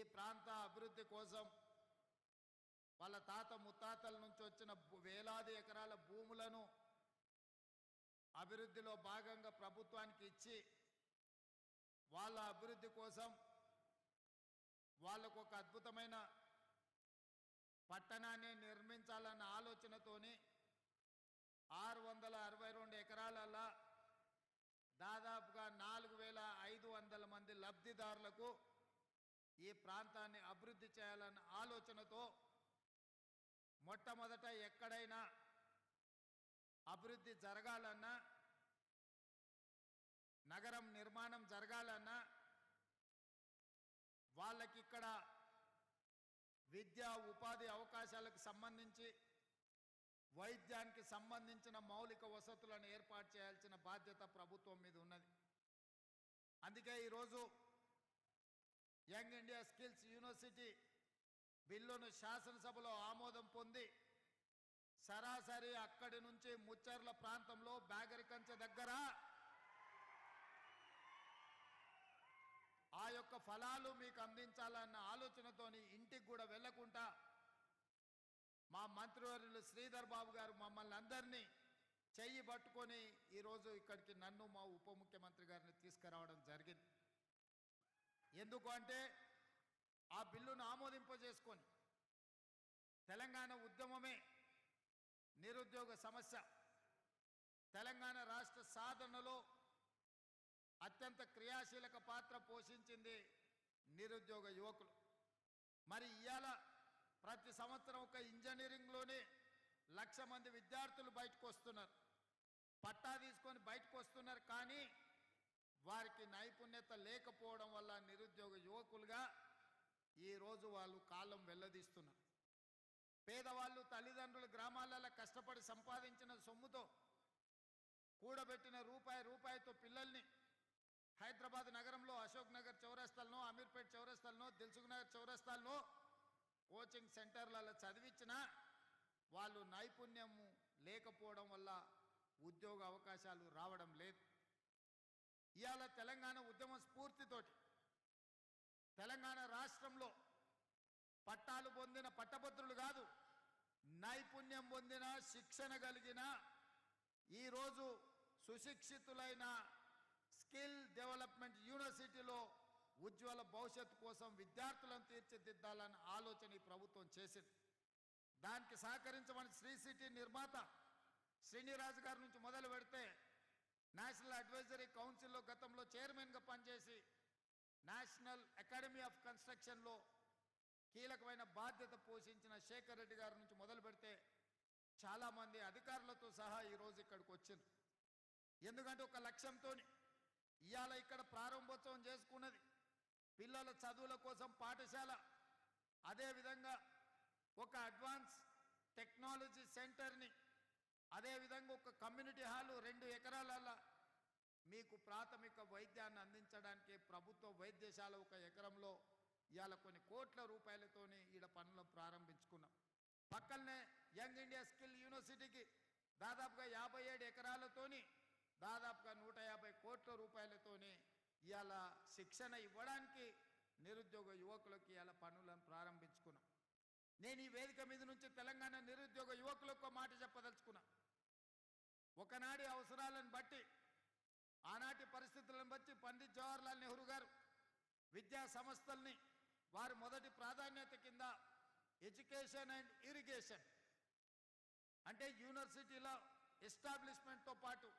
ఈ ప్రాంత అభివృద్ధి కోసం వాళ్ళ తాత ముత్తాతల నుంచి వచ్చిన వేలాది ఎకరాల భూములను అభివృద్ధిలో భాగంగా ప్రభుత్వానికి ఇచ్చి వాళ్ళ అభివృద్ధి కోసం వాళ్ళకు ఒక అద్భుతమైన పట్టణాన్ని నిర్మించాలన్న ఆలోచనతోని 662 ఎకరాలలో దాదాపుగా 4500 మంది లబ్ధిదారులకు ఈ ప్రాంతాన్ని అభివృద్ధి చేయాలన్న ఆలోచనతో మొట్టమొదట ఎక్కడైనా అభివృద్ధి జరగాలన్నా నగరం నిర్మాణం జరగాలన్నా వాళ్ళకి ఇక్కడ విద్యా ఉపాధి అవకాశాలకు సంబంధించి వైద్యానికి సంబంధించిన మౌలిక వసతులను ఏర్పాటు చేయాల్సిన బాధ్యత ప్రభుత్వం మీద ఉన్నది. అందుకే ఈరోజు యంగ్ ఇండియా స్కిల్స్ యూనివర్సిటీ బిల్లును శాసనసభలో ఆమోదం పొంది సరాసరి అక్కడి నుంచి ముచ్చర్ల ప్రాంతంలో బ్యాగరికంచె దగ్గర ఆ యొక్క ఫలాలు మీకు అందించాలన్న ఆలోచనతోని ఇంటికి కూడా వెళ్లకుండా మా మంత్రివర్యులు శ్రీధర్ బాబు గారు మమ్మల్ని అందరినీ చెయ్యి పట్టుకొని ఈరోజు ఇక్కడికి నన్ను మా ఉప ముఖ్యమంత్రి గారిని తీసుకురావడం జరిగింది. ఎందుకు అంటే ఆ బిల్లును ఆమోదింపజేసుకొని తెలంగాణ ఉద్యమమే నిరుద్యోగ సమస్య, తెలంగాణ రాష్ట్ర సాధనలో అత్యంత క్రియాశీలక పాత్ర పోషించింది నిరుద్యోగ యువకులు. మరి ఇవాళ ప్రతి సంవత్సరం ఒక ఇంజనీరింగ్లోనే 1,00,000 మంది విద్యార్థులు బయటకు వస్తున్నారు, పట్టా తీసుకొని బయటకు వస్తున్నారు. కానీ వారికి నైపుణ్యత లేకపోవడం వల్ల నిరుద్యోగ యువకులుగా ఈరోజు వాళ్ళు కాలం వెల్లదీస్తున్నారు. పేదవాళ్ళు తల్లిదండ్రులు గ్రామాలలో కష్టపడి సంపాదించిన సొమ్ముతో కూడబెట్టిన రూపాయితో పిల్లల్ని హైదరాబాద్ నగరంలో అశోక్ నగర్ చౌరస్తాలను, అమీర్పేట్ చౌరస్తాలను, దిల్సుఖ్ నగర్ చౌరస్తాలను కోచింగ్ సెంటర్లలో చదివించినా వాళ్ళు నైపుణ్యం లేకపోవడం వల్ల ఉద్యోగ అవకాశాలు రావడం లేదు. ఇవాళ తెలంగాణ ఉద్యమ స్ఫూర్తితోటి తెలంగాణ రాష్ట్రంలో పట్టాలు పొందిన పట్టభద్రులు కాదు, నైపుణ్యం పొందిన శిక్షణ కలిగిన ఈరోజు సుశిక్షితులైన స్కిల్ డెవలప్మెంట్ యూనివర్సిటీలో ఉజ్వల భవిష్యత్తు కోసం విద్యార్థులను తీర్చిదిద్దాలన్న ఆలోచన ఈ ప్రభుత్వం చేసింది. దానికి సహకరించమని శ్రీ సిటీ నిర్మాత శ్రీనిరాజు గారి నుంచి మొదలు పెడితే నేషనల్ అడ్వైజరీ కౌన్సిల్లో గతంలో చైర్మన్గా పనిచేసి నేషనల్ అకాడమీ ఆఫ్ కన్స్ట్రక్షన్లో కీలకమైన బాధ్యత పోషించిన శేఖర్ రెడ్డి గారి నుంచి మొదలు పెడితే చాలామంది అధికారులతో సహా ఈరోజు ఇక్కడికి వచ్చింది. ఎందుకంటే ఒక లక్ష్యంతో ఇవాళ ఇక్కడ ప్రారంభోత్సవం చేసుకున్నది పిల్లల చదువుల కోసం పాఠశాల, అదేవిధంగా ఒక అడ్వాన్స్ టెక్నాలజీ సెంటర్ని, అదేవిధంగా ఒక కమ్యూనిటీ హాలు 2 ఎకరాలలో మీకు ప్రాథమిక వైద్యాన్ని అందించడానికి ప్రభుత్వ వైద్యశాల 1 ఎకరంలో ఇవాళ కొన్ని కోట్ల రూపాయలతోని ఈడ పనులను ప్రారంభించుకున్నాం. పక్కనే యంగ్ ఇండియా స్కిల్ యూనివర్సిటీకి దాదాపుగా 57 ఎకరాలతోని దాదాపుగా 150 కోట్ల రూపాయలతోని ఇవాళ శిక్షణ ఇవ్వడానికి నిరుద్యోగ యువకులకు ఇవాళ పనులను ప్రారంభించుకున్నాం. నేను ఈ వేదిక మీద నుంచి తెలంగాణ నిరుద్యోగ యువకులకు మాట చెప్పదలుచుకున్నా. ఒకనాటి అవసరాలను బట్టి, ఆనాటి పరిస్థితులను బట్టి పండిత్ జవహర్లాల్ నెహ్రూ గారు విద్యా సంస్థల్ని వారి మొదటి ప్రాధాన్యత కింద ఎడ్యుకేషన్ అండ్ ఇరిగేషన్ అంటే యూనివర్సిటీలో ఎస్టాబ్లిష్మెంట్తో పాటు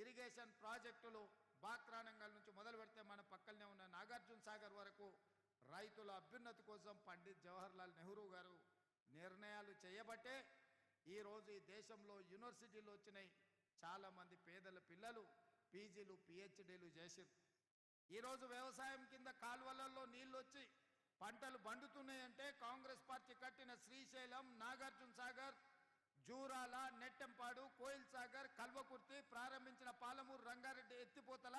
ఇరిగేషన్ ప్రాజెక్టులు బాక్రానంగల్ నుంచి మొదలు పెడితే మన పక్కనే ఉన్న నాగార్జున సాగర్ వరకు రైతుల అభ్యున్నతి కోసం పండిత్ జవహర్లాల్ నెహ్రూ గారు నిర్ణయాలు చేయబట్టే ఈరోజు ఈ దేశంలో యూనివర్సిటీలు వచ్చినాయి. చాలామంది పేదల పిల్లలు పీజీలు పిహెచ్డీలు చేసారు. ఈరోజు వ్యవసాయం కింద కాలువలలో నీళ్ళు వచ్చి పంటలు బండుతున్నాయంటే కాంగ్రెస్ పార్టీ కట్టిన శ్రీశైలం, నాగార్జున సాగర్, జూరాల, నెట్టెంపాడు, కోయిల్ సాగర్, కల్వకుర్తి, ప్రారంభించిన పాలమూరు రంగారెడ్డి ఎత్తిపోతల,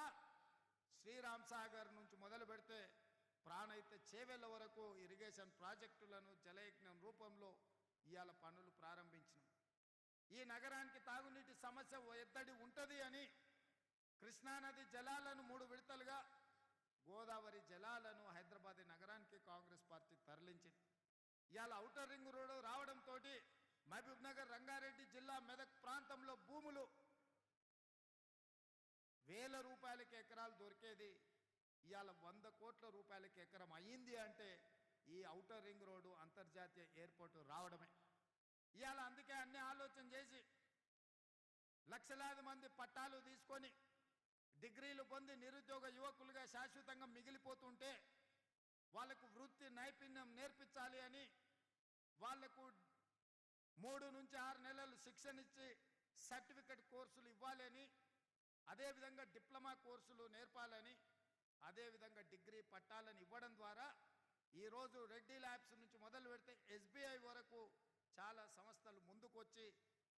శ్రీరామ్ సాగర్ నుంచి మొదలు పెడితే ప్రాణహిత చేవెళ్ల వరకు ఇరిగేషన్ ప్రాజెక్టులను జలయజ్ఞం రూపంలో ఇవాళ పనులు ప్రారంభించినాం. ఈ నగరానికి తాగునీటి సమస్య ఎద్దడి ఉంటుంది అని కృష్ణానది జలాలను 3 విడతలుగా, గోదావరి జలాలను హైదరాబాద్ నగరానికి కాంగ్రెస్ ఇవాళ ఔటర్ రింగ్ రోడ్ రావడంతో మహబూబ్ నగర్, రంగారెడ్డి జిల్లా, మెదక్ ప్రాంతంలో భూములు వేల రూపాయలకి ఎకరాలు దొరికేది ఇవాళ 100 కోట్ల రూపాయలకి ఎకరం అయ్యింది అంటే ఈ ఔటర్ రింగ్ రోడ్డు అంతర్జాతీయ ఎయిర్పోర్టు రావడమే. ఇవాళ అందుకే అన్ని ఆలోచన చేసి లక్షలాది మంది పట్టాలు తీసుకొని డిగ్రీలు పొంది నిరుద్యోగ యువకులుగా శాశ్వతంగా మిగిలిపోతుంటే వాళ్లకు వృత్తి నైపుణ్యం నేర్పించాలి అని వాళ్లకు 3 నుంచి 6 నెలలు శిక్షణ ఇచ్చి సర్టిఫికెట్ కోర్సులు ఇవ్వాలి అని, అదేవిధంగా డిప్లొమా కోర్సులు నేర్పాలని, అదేవిధంగా డిగ్రీ పట్టాలని ఇవ్వడం ద్వారా ఈరోజు రెడ్డి ల్యాబ్స్ నుంచి మొదలు పెడితే ఎస్బీఐ వరకు చాలా సంస్థలు ముందుకొచ్చి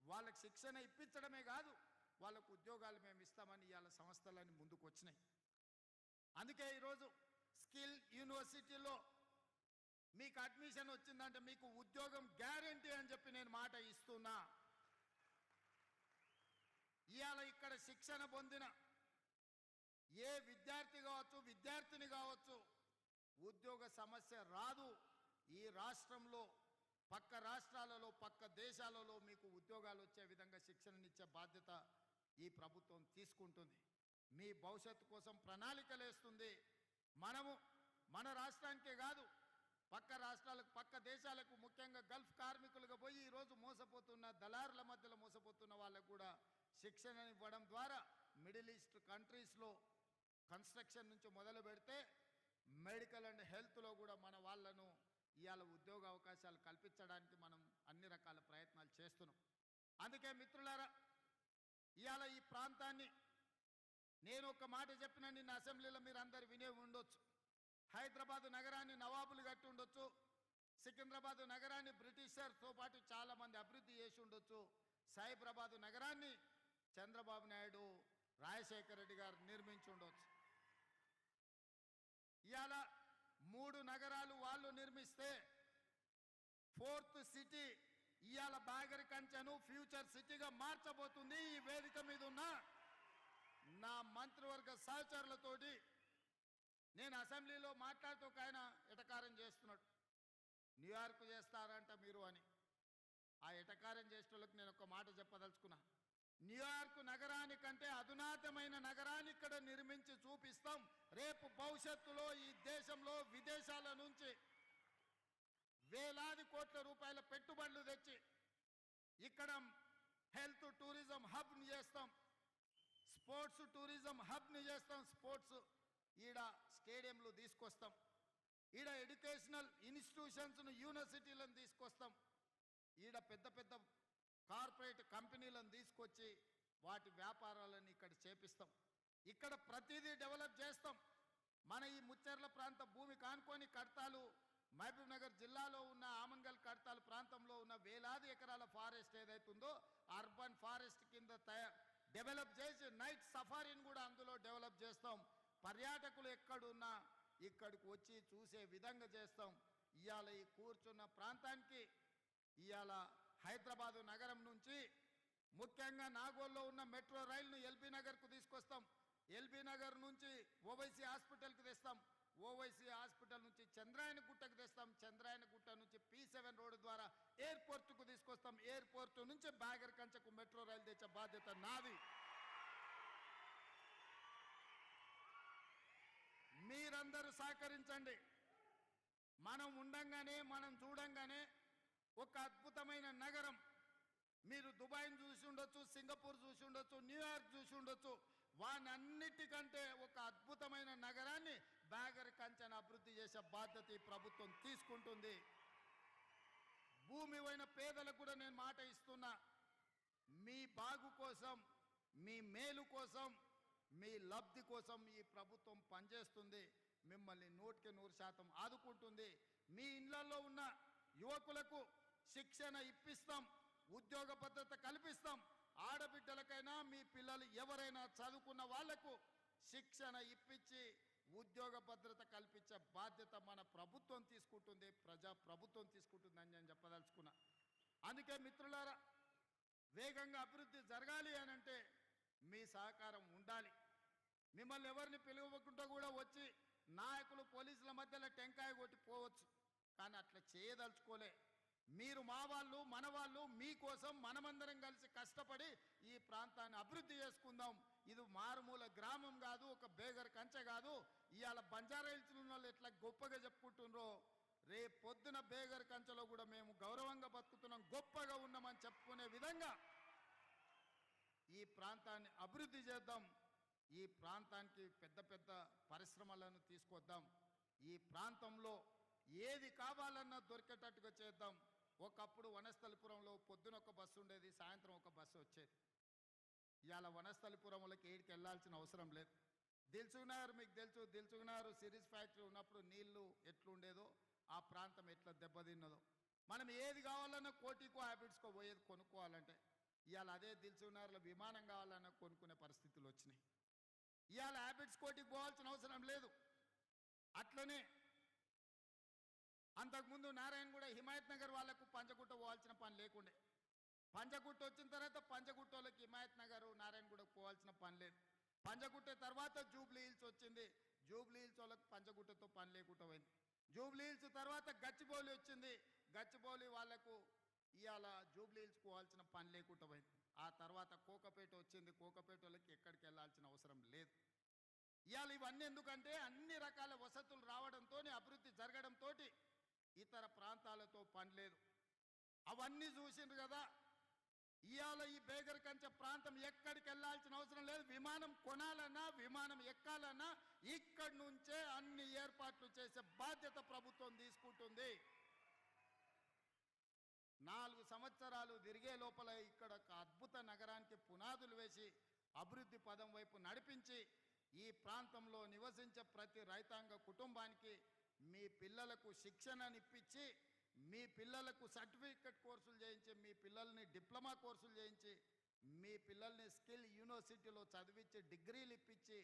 వాళ్ళకి శిక్షణ ఇప్పించడమే కాదు వాళ్ళకు ఉద్యోగాలు మేము ఇస్తామని ఇవాళ సంస్థలన్నీ ముందుకు వచ్చినాయి. అందుకే ఈరోజు స్కిల్ యూనివర్సిటీలో మీకు అడ్మిషన్ వచ్చిందంటే మీకు ఉద్యోగం గ్యారంటీ అని చెప్పి నేను మాట ఇస్తున్నా. ఇవాళ ఇక్కడ శిక్షణ పొందిన ఏ విద్యార్థి కావచ్చు, విద్యార్థిని కావచ్చు, ఉద్యోగ సమస్య రాదు. ఈ రాష్ట్రంలో పక్క రాష్ట్రాలలో, పక్క దేశాలలో మీకు ఉద్యోగాలు వచ్చే విధంగా శిక్షణనిచ్చే బాధ్యత ఈ ప్రభుత్వం తీసుకుంటుంది. మీ భవిష్యత్తు కోసం ప్రణాళికలు వేస్తుంది. మనము మన రాష్ట్రానికే కాదు పక్క రాష్ట్రాలకు, పక్క దేశాలకు, ముఖ్యంగా గల్ఫ్ కార్మికులుగా పోయి ఈరోజు మోసపోతున్న దళారుల మధ్యలో మోసపోతున్న వాళ్ళకు కూడా శిక్షణ ఇవ్వడం ద్వారా మిడిల్ ఈస్ట్ కంట్రీస్లో కన్స్ట్రక్షన్ నుంచి మొదలు పెడితే మెడికల్ అండ్ హెల్త్లో కూడా మన వాళ్ళను ఇవాళ ఉద్యోగ అవకాశాలు కల్పించడానికి మనం అన్ని రకాల ప్రయత్నాలు చేస్తున్నాం. అందుకే మిత్రులారా, ఇవాళ ఈ ప్రాంతాన్ని నేను ఒక మాట చెప్పిన నిన్న అసెంబ్లీలో మీరు అందరు వినే ఉండొచ్చు. హైదరాబాద్ నగరాన్ని నవాబులు కట్టి ఉండొచ్చు, సికింద్రాబాద్ నగరాన్ని బ్రిటిషర్తో పాటు చాలామంది అభివృద్ధి చేసి ఉండొచ్చు, సైబరాబాద్ నగరాన్ని చంద్రబాబు నాయుడు, రాజశేఖర రెడ్డి గారు నిర్మించి ఉండొచ్చు. ఇవాళ 3 నగరాలు వాళ్ళు నిర్మిస్తే 4th సిటీ ఇవాళ బాగరి కంచెను ఫ్యూచర్ సిటీగా మార్చబోతుంది. ఈ వేదిక మీద ఉన్న నా మంత్రివర్గ సహచరులతోటి నేను అసెంబ్లీలో మాట్లాడుతూ ఒక ఆయన ఎటకారం చేస్తున్నాడు. న్యూయార్క్ చేస్తారంట మీరు అని. ఆ ఎటకారం చేసేటోళ్ళకి నేను ఒక మాట చెప్పదలుచుకున్నా. న్యూయార్క్ నగరానికంటే అధునాతమైన నగరాన్ని ఇక్కడ నిర్మించి చూపిస్తాం. రేపు భవిష్యత్తులో ఈ దేశంలో విదేశాల నుంచి వేలాది కోట్ల రూపాయల పెట్టుబడులు తెచ్చి ఇక్కడ హెల్త్ టూరిజం హబ్ని చేస్తాం, స్పోర్ట్స్ టూరిజం హబ్ని చేస్తాం. స్పోర్ట్స్ ఈడ స్టేడియంలు తీసుకొస్తాం, ఈడ ఎడ్యుకేషనల్ ఇన్స్టిట్యూషన్స్ను, యూనివర్సిటీలను తీసుకొస్తాం, ఈడ పెద్ద పెద్ద కార్పొరేట్ కంపెనీలను తీసుకొచ్చి వాటి వ్యాపారాలను ఇక్కడ చేపిస్తాం. ఇక్కడ ప్రతిదీ డెవలప్ చేస్తాం. మన ఈ ముచ్చెర్ల ప్రాంత భూమి కానుకొని కడతాలు, మహబూబ్ నగర్ జిల్లాలో ఉన్న ఆమంగల్ కడతాలు ప్రాంతంలో ఉన్న వేలాది ఎకరాల ఫారెస్ట్ ఏదైతుందో అర్బన్ ఫారెస్ట్ కింద డెవలప్ చేసి నైట్ సఫారీని కూడా అందులో డెవలప్ చేస్తాం. పర్యాటకులు ఎక్కడున్నా ఇక్కడికి వచ్చి చూసే విధంగా చేస్తాం. ఇవాళ ఈ కూర్చున్న ప్రాంతానికి ఇవాళ హైదరాబాదు నగరం నుంచి ముఖ్యంగా నాగోల్లో ఉన్న మెట్రో రైలును ఎల్బీ నగర్కు తీసుకొస్తాం. ఎల్బీ నగర్ నుంచి ఓవైసీ హాస్పిటల్కి తెస్తాం, ఓవైసీ హాస్పిటల్ నుంచి చంద్రాయన గుట్టకు తెస్తాం, చంద్రాయన గుట్ట నుంచి P7 రోడ్డు ద్వారా ఎయిర్పోర్టుకు తీసుకొస్తాం, ఎయిర్పోర్టు నుంచి బాగర్ కంచకు మెట్రో రైలు తెచ్చే బాధ్యత నాది. మీరందరూ సహకరించండి. మనం ఉండంగానే, మనం చూడంగానే ఒక అద్భుతమైన నగరం. మీరు దుబాయ్ని చూసి ఉండొచ్చు, సింగపూర్ చూసి ఉండొచ్చు, న్యూయార్క్ చూసి ఉండొచ్చు. వానన్నిటికంటే ఒక అద్భుతమైన నగరాన్ని బాగర్ కంచెను అభివృద్ధి చేసే బాధ్యత ఈ ప్రభుత్వం తీసుకుంటుంది. భూమి అయిన పేదలకు కూడా నేను మాట ఇస్తున్నా. మీ బాగు కోసం, మీ మేలు కోసం, మీ లబ్ధి కోసం ఈ ప్రభుత్వం పనిచేస్తుంది. మిమ్మల్ని 100% ఆదుకుంటుంది. మీ ఇళ్లలో ఉన్న యువకులకు శిక్షణ ఇప్పిస్తాం, ఉద్యోగ భద్రత కల్పిస్తాం. ఆడబిడ్డలకైనా మీ పిల్లలు ఎవరైనా చదువుకున్న వాళ్లకు శిక్షణ ఇప్పించి ఉద్యోగ భద్రత కల్పించే బాధ్యత మన ప్రభుత్వం తీసుకుంటుంది, ప్రజా ప్రభుత్వం తీసుకుంటుందని నేను చెప్పదలుచుకున్నా. అందుకే మిత్రులారా, వేగంగా అభివృద్ధి జరగాలి అనంటే మీ సహకారం ఉండాలి. మిమ్మల్ని ఎవరిని పిలువకుండా కూడా వచ్చి నాయకులు పోలీసుల మధ్యలో టెంకాయ కొట్టి పోవచ్చు, కానీ అట్లా చేయదలుచుకోలే. మీరు మా వాళ్ళు, మన వాళ్ళు, మీకోసం మనమందరం కలిసి కష్టపడి ఈ ప్రాంతాన్ని అభివృద్ధి చేసుకుందాం. ఇది మారుమూల గ్రామం కాదు, ఒక బేగర్ కంచె కాదు. ఇవాళ బంజారా హిల్స్ ఉన్న వాళ్ళు ఎట్లా గొప్పగా చెప్పుకుంటున్నారో, రేపు పొద్దున బేగర్ కంచెలో కూడా మేము గౌరవంగా బతుకుతున్నాం, గొప్పగా ఉన్నామని చెప్పుకునే విధంగా ఈ ప్రాంతాన్ని అభివృద్ధి చేద్దాం. ఈ ప్రాంతానికి పెద్ద పెద్ద పరిశ్రమలను తీసుకొద్దాం. ఈ ప్రాంతంలో ఏది కావాలన్నా దొరికేటట్టుగా చేద్దాం. ఒకప్పుడు వనస్థలిపురంలో పొద్దున ఒక బస్సు ఉండేది, సాయంత్రం ఒక బస్సు వచ్చేది. ఇవాళ వనస్థలిపురంలోకి ఏడికి వెళ్ళాల్సిన అవసరం లేదు. దిల్సుఖ్నగర్ మీకు తెలుసు, దిల్సుఖ్నగర్ సిరీస్ ఫ్యాక్టరీ ఉన్నప్పుడు నీళ్లు ఎట్లుండేదో, ఆ ప్రాంతం ఎట్లా దెబ్బతిన్నదో. మనం ఏది కావాలన్నా కోటికో హ్యాబిట్స్కో పోయేది కొనుక్కోవాలంటే, ఇవాళ అదే దిల్సుఖ్నగర్లో విమానం కావాలన్నా కొనుక్కునే పరిస్థితులు వచ్చినాయి. ఇవాళ హ్యాబిట్స్ కోటికి పోవాల్సిన అవసరం లేదు. అట్లనే అంతకుముందు నారాయణగూడ హిమాయత్ నగర్ వాళ్లకు పంచగుట్ట పోవాల్సిన పని లేకుండే. పంచగుట్ట వచ్చిన తర్వాత పంచగుట్ట వాళ్ళకి హిమాయత్ నగర్ నారాయణగూడకు పోవాల్సిన పని లేదు. పంచగుట్ట తర్వాత జూబ్లీ హిల్స్ వచ్చింది, జూబ్లీ హిల్స్ వాళ్ళకి పంచగుట్టతో పని లేకుండా పోయింది. జూబ్లీ హిల్స్ తర్వాత గచ్చిబౌలి వచ్చింది, గచ్చిబౌలి వాళ్లకు ఇవాళ జూబ్లీ హిల్స్ పోవాల్సిన పని లేకుండా పోయింది. ఆ తర్వాత కోకపేట వచ్చింది, కోకపేట వాళ్ళకి ఎక్కడికి వెళ్ళాల్సిన అవసరం లేదు. ఇవాళ ఇవన్నీ ఎందుకంటే అన్ని రకాల వసతులు రావడంతో, అభివృద్ధి జరగడంతో ఇతర ప్రాంతాలతో పని లేదు. అవన్నీ చూసిండ్రు కదా. ఇవాళ ఈ బేగర్ కంచె ప్రాంతం ఎక్కడికి వెళ్ళాల్సిన అవసరం లేదు. విమానం కొనాలన్నా, విమానం ఎక్కాలన్నా ఇక్కడి నుంచే అన్ని ఏర్పాట్లు చేసే బాధ్యత ప్రభుత్వం తీసుకుంటుంది. 4 సంవత్సరాలు తిరిగే లోపల ఇక్కడ ఒక అద్భుత నగరానికి పునాదులు వేసి అభివృద్ధి పదం వైపు నడిపించి ఈ ప్రాంతంలో నివసించే ప్రతి రైతాంగ కుటుంబానికి మీ పిల్లలకు శిక్షణనిప్పించి, మీ పిల్లలకు సర్టిఫికెట్ కోర్సులు చేయించి, మీ పిల్లల్ని డిప్లొమా కోర్సులు చేయించి, మీ పిల్లల్ని స్కిల్ యూనివర్సిటీలో చదివించి డిగ్రీలు ఇప్పించి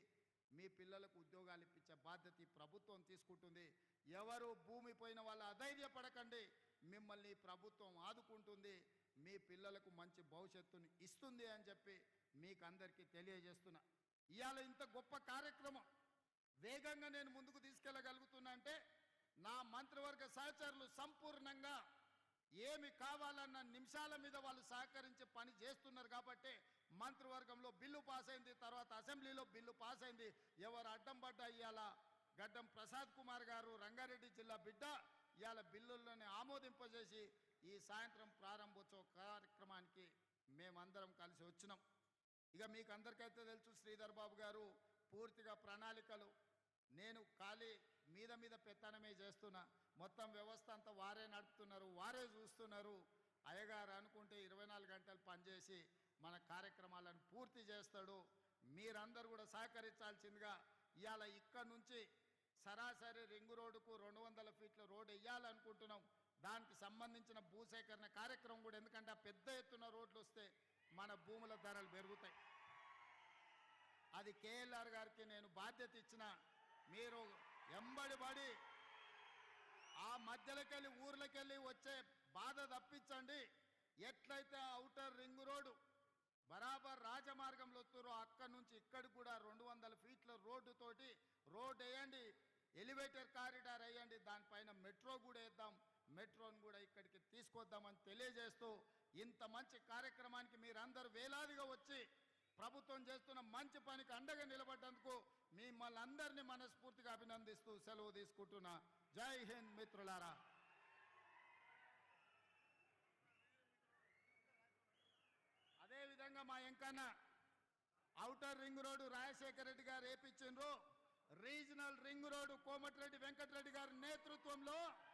మీ పిల్లలకు ఉద్యోగాలు ఇప్పించే బాధ్యత ఈ ప్రభుత్వం తీసుకుంటుంది. ఎవరు భూమి పోయిన వాళ్ళు అధైర్యపడకండి, మిమ్మల్ని ప్రభుత్వం ఆదుకుంటుంది, మీ పిల్లలకు మంచి భవిష్యత్తుని ఇస్తుంది అని చెప్పి మీకు అందరికీ తెలియజేస్తున్నా. ఇవాళ ఇంత గొప్ప కార్యక్రమం వేగంగా నేను ముందుకు తీసుకెళ్ళగలుగుతున్నా అంటే నా మంత్రివర్గ సహచరులు సంపూర్ణంగా ఏమి కావాలన్న నిమిషాల మీద వాళ్ళు సహకరించి పని చేస్తున్నారు. కాబట్టి మంత్రివర్గంలో బిల్లు పాస్ అయింది, తర్వాత అసెంబ్లీలో బిల్లు పాస్ అయింది. ఎవరు అడ్డం పడ్డా ఇవాళ గడ్డం ప్రసాద్ కుమార్ గారు, రంగారెడ్డి జిల్లా బిడ్డ, ఇవాళ బిల్లుల్లోనే ఆమోదింపజేసి ఈ సాయంత్రం ప్రారంభోత్సవ కార్యక్రమానికి మేమందరం కలిసి వచ్చినాం. ఇక మీకు అందరికైతే తెలుసు, శ్రీధర్ బాబు గారు పూర్తిగా ప్రణాళికలు, నేను ఖాళీ మీద పెత్తనమే చేస్తున్నా, మొత్తం వ్యవస్థ అంతా వారే నడుపుతున్నారు, వారే చూస్తున్నారు. అయ్యగారు అనుకుంటే 24 గంటలు పనిచేసి మన కార్యక్రమాలను పూర్తి చేస్తాడు. మీరందరూ కూడా సహకరించాల్సిందిగా ఇవాళ ఇక్కడ నుంచి సరాసరి రింగు రోడ్డుకు 200 ఫీట్ల రోడ్డు వేయాలనుకుంటున్నాం. దానికి సంబంధించిన భూసేకరణ కార్యక్రమం కూడా, ఎందుకంటే ఆ పెద్ద ఎత్తున రోడ్లు వస్తే మన భూముల ధరలు పెరుగుతాయి. అది కేఎల్ఆర్ గారికి నేను బాధ్యత ఇచ్చిన, మీరు ఎంబడి పడి ఆ మధ్యలోకెళ్ళి ఊర్లకెళ్ళి వచ్చే బాధ తప్పించండి. ఎట్లయితే ఔటర్ రింగ్ రోడ్డు బరాబర్ రాజమార్గంలో వస్తారో అక్కడి నుంచి ఇక్కడికి కూడా 200 ఫీట్ల రోడ్డుతోటి రోడ్ వేయండి, ఎలివేటర్ కారిడార్ వేయండి, దానిపైన మెట్రో కూడా వేద్దాం, మెట్రోను కూడా ఇక్కడికి తీసుకొద్దామని తెలియజేస్తూ, ఇంత మంచి కార్యక్రమానికి మీరందరూ వేలాదిగా వచ్చి ప్రభుత్వం చేస్తున్న మంచి పనికి అండగా నిలబడ్డందుకు మిమ్మల్ని అందరినీ మనస్ఫూర్తిగా అభినందిస్తూ సెలవు తీసుకుంటున్నా. జై హింద్ మిత్రులారా. అదేవిధంగా మా Enkanna outer ring road Rajasekhara Reddy గారు వేపించిండ్రు, regional ring road Komatireddy Venkatareddy గారి నేతృత్వంలో